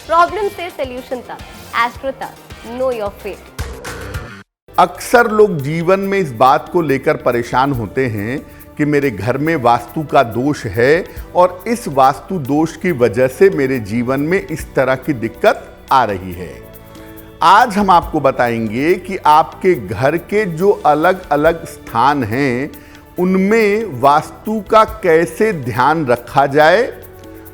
Problem से solution तक, astro तक, नो योर फेट। अक्सर लोग जीवन में इस बात को लेकर परेशान होते हैं कि मेरे घर में वास्तु का दोष है और इस वास्तु दोष की वजह से मेरे जीवन में इस तरह की दिक्कत आ रही है। आज हम आपको बताएंगे कि आपके घर के जो अलग अलग स्थान हैं उनमें वास्तु का कैसे ध्यान रखा जाए,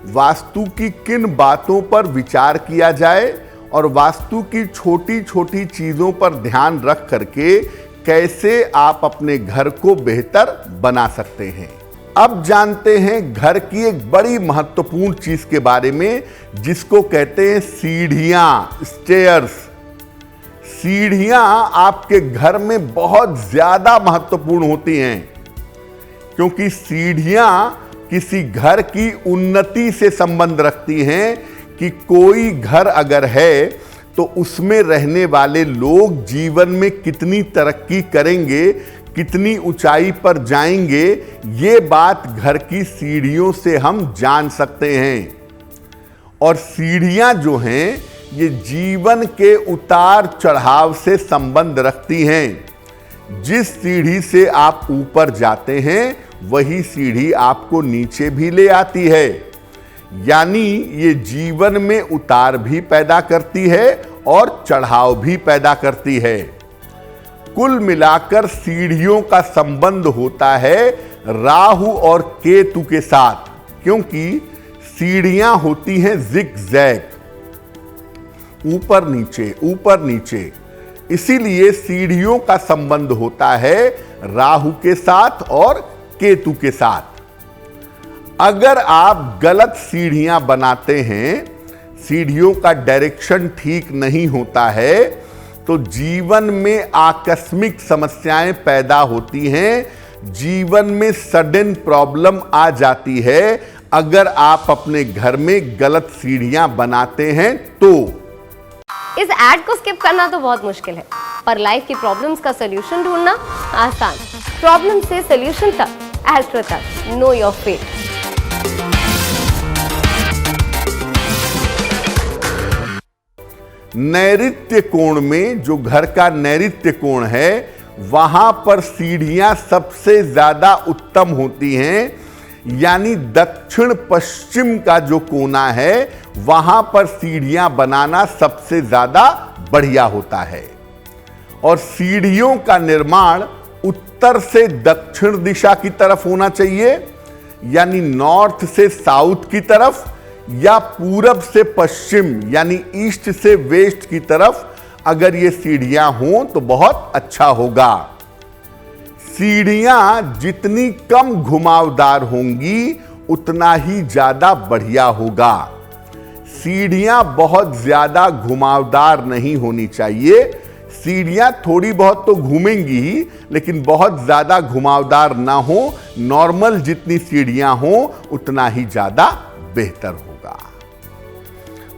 वास्तु की किन बातों पर विचार किया जाए और वास्तु की छोटी छोटी चीज़ों पर ध्यान रख करके कैसे आप अपने घर को बेहतर बना सकते हैं। अब जानते हैं घर की एक बड़ी महत्वपूर्ण चीज़ के बारे में जिसको कहते हैं सीढ़ियाँ, स्टेयर्स। सीढ़ियाँ आपके घर में बहुत ज़्यादा महत्वपूर्ण होती हैं क्योंकि सीढ़ियाँ किसी घर की उन्नति से संबंध रखती हैं कि कोई घर अगर है तो उसमें रहने वाले लोग जीवन में कितनी तरक्की करेंगे, कितनी ऊंचाई पर जाएंगे, ये बात घर की सीढ़ियों से हम जान सकते हैं। और सीढ़ियां जो हैं ये जीवन के उतार चढ़ाव से संबंध रखती हैं। जिस सीढ़ी से आप ऊपर जाते हैं वही सीढ़ी आपको नीचे भी ले आती है, यानी ये जीवन में उतार भी पैदा करती है और चढ़ाव भी पैदा करती है। कुल मिलाकर सीढ़ियों का संबंध होता है राहु और केतु के साथ, क्योंकि सीढ़ियां होती हैं जिग-जैग, ऊपर नीचे। इसीलिए सीढ़ियों का संबंध होता है राहु के साथ और केतु के साथ। अगर आप गलत सीढ़ियां बनाते हैं, सीढ़ियों का डायरेक्शन ठीक नहीं होता है, तो जीवन में आकस्मिक समस्याएं पैदा होती हैं, जीवन में सडन प्रॉब्लम आ जाती है अगर आप अपने घर में गलत सीढ़ियां बनाते हैं तो। इस ऐड को स्किप करना तो बहुत मुश्किल है, पर लाइफ की प्रॉब्लम्स का सॉल्यूशन ढूंढना आसान। प्रॉब्लम से सॉल्यूशन तक, एस्ट्रो तक, नो योर फेट। नैऋत्य कोण में, जो घर का नैऋत्य कोण है, वहां पर सीढ़ियां सबसे ज्यादा उत्तम होती हैं, यानी दक्षिण पश्चिम का जो कोना है वहां पर सीढ़ियां बनाना सबसे ज्यादा बढ़िया होता है। और सीढ़ियों का निर्माण उत्तर से दक्षिण दिशा की तरफ होना चाहिए, यानी नॉर्थ से साउथ की तरफ, या पूरब से पश्चिम यानी ईस्ट से वेस्ट की तरफ अगर ये सीढ़ियां हों तो बहुत अच्छा होगा। सीढ़ियां जितनी कम घुमावदार होंगी उतना ही ज्यादा बढ़िया होगा। सीढ़ियां बहुत ज्यादा घुमावदार नहीं होनी चाहिए। सीढ़ियां थोड़ी बहुत तो घूमेंगी ही, लेकिन बहुत ज्यादा घुमावदार ना हो, नॉर्मल जितनी सीढ़ियां हो उतना ही ज्यादा बेहतर होगा।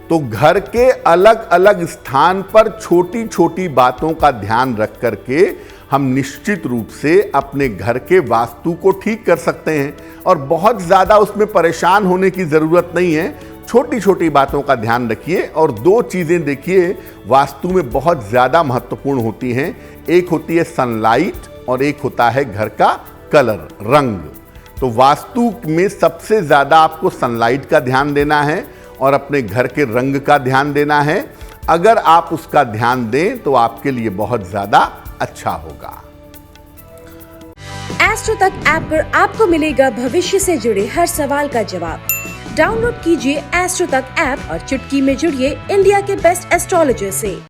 तो घर के अलग अलग स्थान पर छोटी छोटी बातों का ध्यान रख करके हम निश्चित रूप से अपने घर के वास्तु को ठीक कर सकते हैं और बहुत ज़्यादा उसमें परेशान होने की ज़रूरत नहीं है। छोटी छोटी बातों का ध्यान रखिए और दो चीज़ें देखिए वास्तु में बहुत ज़्यादा महत्वपूर्ण होती हैं। एक होती है सनलाइट और एक होता है घर का कलर, रंग। तो वास्तु में सबसे ज़्यादा आपको सनलाइट का ध्यान देना है और अपने घर के रंग का ध्यान देना है। अगर आप उसका ध्यान दें तो आपके लिए बहुत ज़्यादा अच्छा होगा। एस्ट्रो तक ऐप पर आपको मिलेगा भविष्य से जुड़े हर सवाल का जवाब। डाउनलोड कीजिए एस्ट्रो तक ऐप और चुटकी में जुड़िए इंडिया के बेस्ट एस्ट्रोलॉजर से।